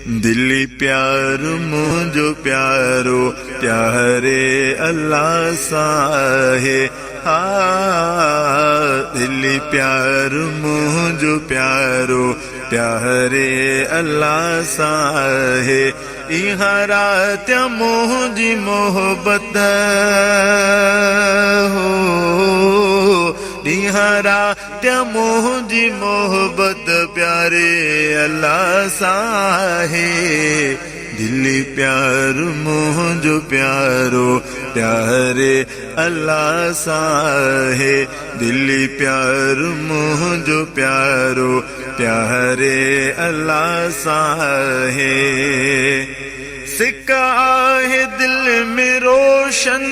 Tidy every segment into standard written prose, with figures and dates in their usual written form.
दिली प्यार मुझो प्यारो प्यारे अल्लाह साहे। दिली प्यार मुझो प्यारो प्यारे अल्लाह साहे। इहारा त्या मुझी मोहब्बत हो निहारा त्या मुझी मोहब्बत प्यारे अल्लाह साहे। दिली प्यार मुझो प्यारो प्यारे अल्लाह साहे। दिली प्यार मुझो प्यारो प्यारे अल्लाह साहे। सिका है दिल में रोशन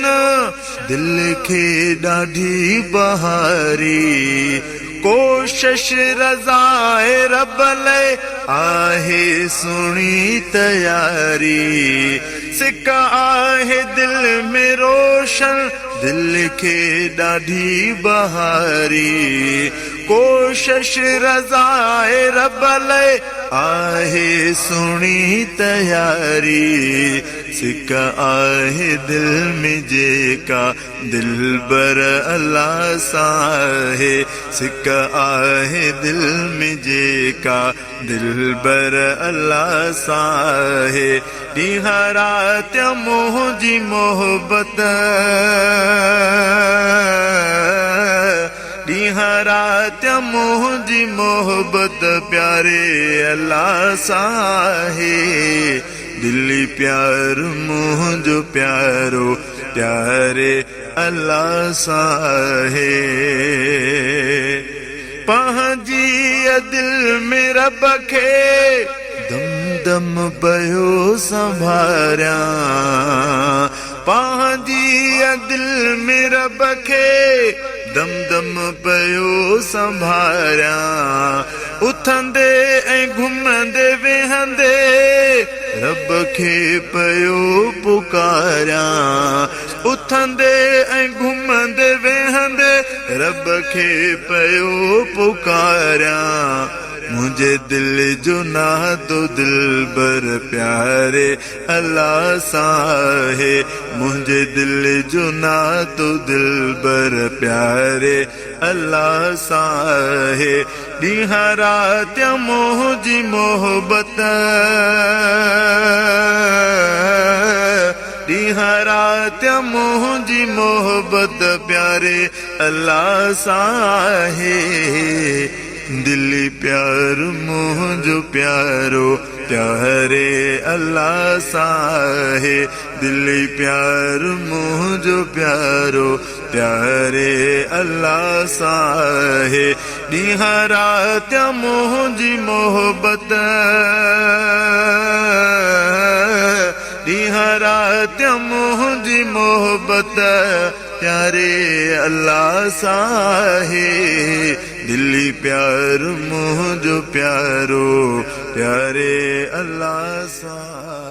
दिल के ॾाढी बहारी। कोशिश रज़ाए रब ले आहे सुनी तैयारी। सिका आहे दिल में रोशन दिल के ॾाढी बहारी। कोशिश रज़ाए रब ले आहे सुनी तैयारी। सिका आहे दिल में जेका दिल बर अल्लाह साहे। सिका आहे दिल में जेका दिल बर अल्लाह साहे। निहारा त्या मुझी मोहब्बत निहारा त्या मुझी मोहब्बत प्यारे अल्लाह साहे। दिली प्यार मुझो प्यारो प्यारे अल्लाह साहे। पंहिंजी दिल में रब खे दम दम पयो संभारिया। पंहिंजी दिल में रब खे दम दम पयो संभारिया। उथंदे ऐं घुमंदे वेहंदे रब खे पयो पुकारिया। उथंदे ऐं घुमंदे वेहंदे रब खे पयो पुकारिया। मुझे दिल जो ना तो दिल बर प्यारे अल्लाह साहे। मुझे दिल जो ना तो दिल बर प्यारे अल्लाह साहे। निहारा त्या मुझी मोहब्बत निहारा त्या मुझी मोहब्बत प्यारे अल्लाह साहे। दिली प्यार मुझो प्यारो प्यारे अल्लाह साहे। दिली प्यार मुझो प्यारो प्यारे अल्लाह साहे। निहारा त्या मुझी मोहब्बत निहारा त्या मुझी मोहब्बत प्यारे अल्लाह साहे। दिली प्यार मुझो प्यारो प्यारे अल्लाह साहे।